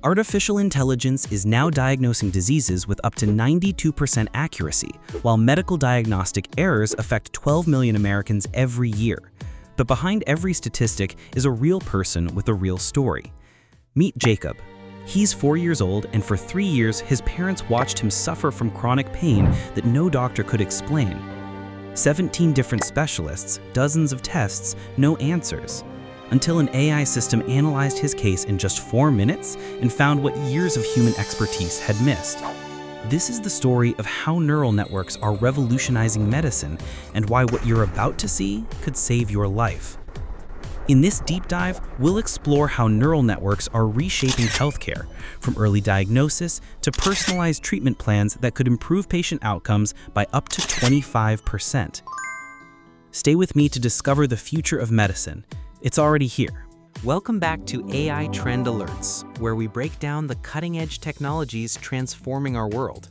Artificial intelligence is now diagnosing diseases with up to 92% accuracy, while medical diagnostic errors affect 12 million Americans every year. But behind every statistic is a real person with a real story. Meet Jacob. He's 4 years old, and for 3 years, his parents watched him suffer from chronic pain that no doctor could explain. 17 different specialists, dozens of tests, no answers. Until an AI system analyzed his case in just 4 minutes and found what years of human expertise had missed. This is the story of how neural networks are revolutionizing medicine and why what you're about to see could save your life. In this deep dive, we'll explore how neural networks are reshaping healthcare, from early diagnosis to personalized treatment plans that could improve patient outcomes by up to 25%. Stay with me to discover the future of medicine. It's already here. Welcome back to AI Trend Alerts, where we break down the cutting-edge technologies transforming our world.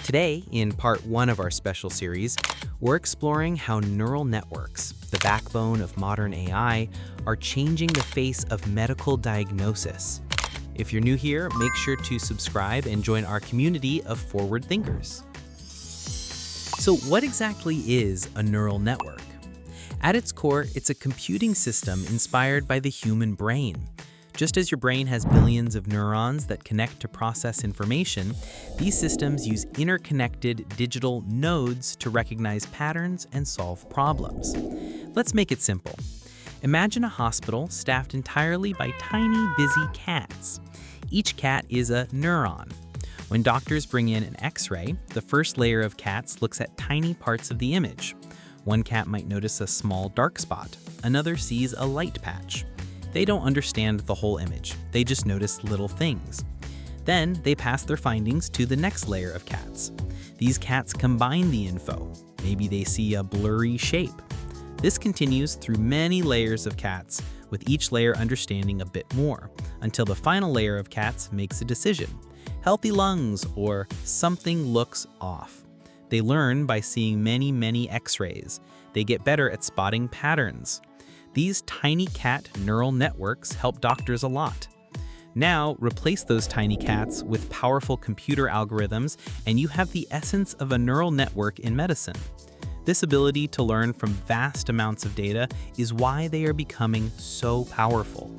Today, in part 1 of our special series, we're exploring how neural networks, the backbone of modern AI, are changing the face of medical diagnosis. If you're new here, make sure to subscribe and join our community of forward thinkers. So what exactly is a neural network? At its core, it's a computing system inspired by the human brain. Just as your brain has billions of neurons that connect to process information, these systems use interconnected digital nodes to recognize patterns and solve problems. Let's make it simple. Imagine a hospital staffed entirely by tiny, busy cats. Each cat is a neuron. When doctors bring in an X-ray, the first layer of cats looks at tiny parts of the image. One cat might notice a small dark spot. Another sees a light patch. They don't understand the whole image. They just notice little things. Then they pass their findings to the next layer of cats. These cats combine the info. Maybe they see a blurry shape. This continues through many layers of cats, with each layer understanding a bit more, until the final layer of cats makes a decision. Healthy lungs, or something looks off. They learn by seeing many X-rays. They get better at spotting patterns. These tiny cat neural networks help doctors a lot. Now, replace those tiny cats with powerful computer algorithms, and you have the essence of a neural network in medicine. This ability to learn from vast amounts of data is why they are becoming so powerful.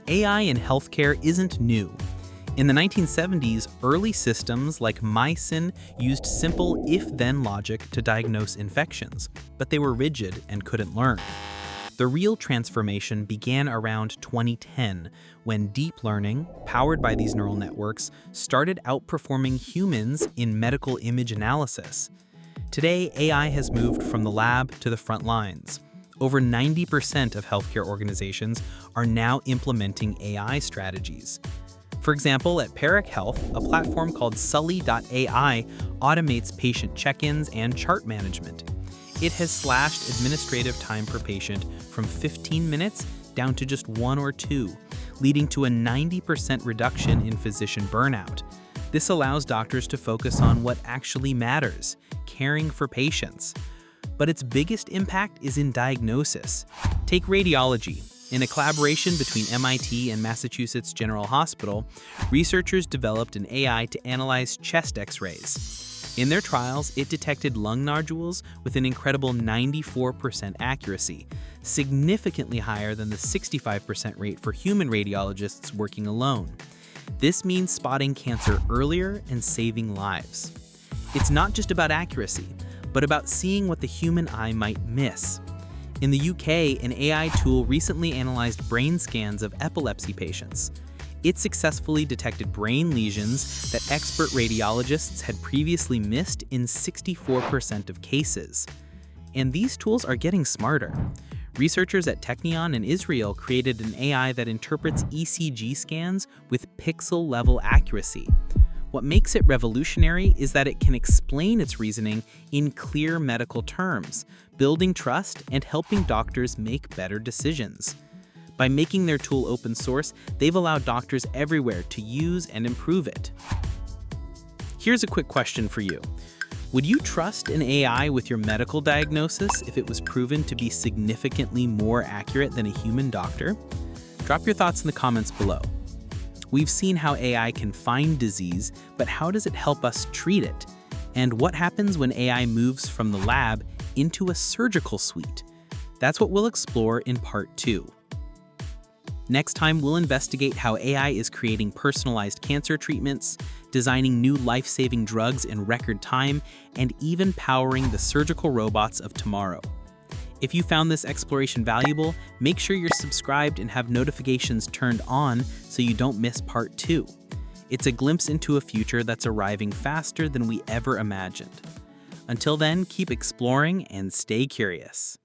AI in healthcare isn't new. In the 1970s, early systems like Mycin used simple if-then logic to diagnose infections, but they were rigid and couldn't learn. The real transformation began around 2010, when deep learning, powered by these neural networks, started outperforming humans in medical image analysis. Today, AI has moved from the lab to the front lines. Over 90% of healthcare organizations are now implementing AI strategies. For example, at Peric Health, a platform called Sully.ai automates patient check-ins and chart management. It has slashed administrative time per patient from 15 minutes down to just 1 or 2, leading to a 90% reduction in physician burnout. This allows doctors to focus on what actually matters, caring for patients. But its biggest impact is in diagnosis. Take radiology. In a collaboration between MIT and Massachusetts General Hospital, researchers developed an AI to analyze chest X-rays. In their trials, it detected lung nodules with an incredible 94% accuracy, significantly higher than the 65% rate for human radiologists working alone. This means spotting cancer earlier and saving lives. It's not just about accuracy, but about seeing what the human eye might miss. In the UK, an AI tool recently analyzed brain scans of epilepsy patients. It successfully detected brain lesions that expert radiologists had previously missed in 64% of cases. And these tools are getting smarter. Researchers at Technion in Israel created an AI that interprets ECG scans with pixel-level accuracy. What makes it revolutionary is that it can explain its reasoning in clear medical terms, building trust and helping doctors make better decisions. By making their tool open source, they've allowed doctors everywhere to use and improve it. Here's a quick question for you. Would you trust an AI with your medical diagnosis if it was proven to be significantly more accurate than a human doctor? Drop your thoughts in the comments below. We've seen how AI can find disease, but how does it help us treat it? And what happens when AI moves from the lab into a surgical suite? That's what we'll explore in Part 2. Next time, we'll investigate how AI is creating personalized cancer treatments, designing new life-saving drugs in record time, and even powering the surgical robots of tomorrow. If you found this exploration valuable, make sure you're subscribed and have notifications turned on so you don't miss Part 2. It's a glimpse into a future that's arriving faster than we ever imagined. Until then, keep exploring and stay curious.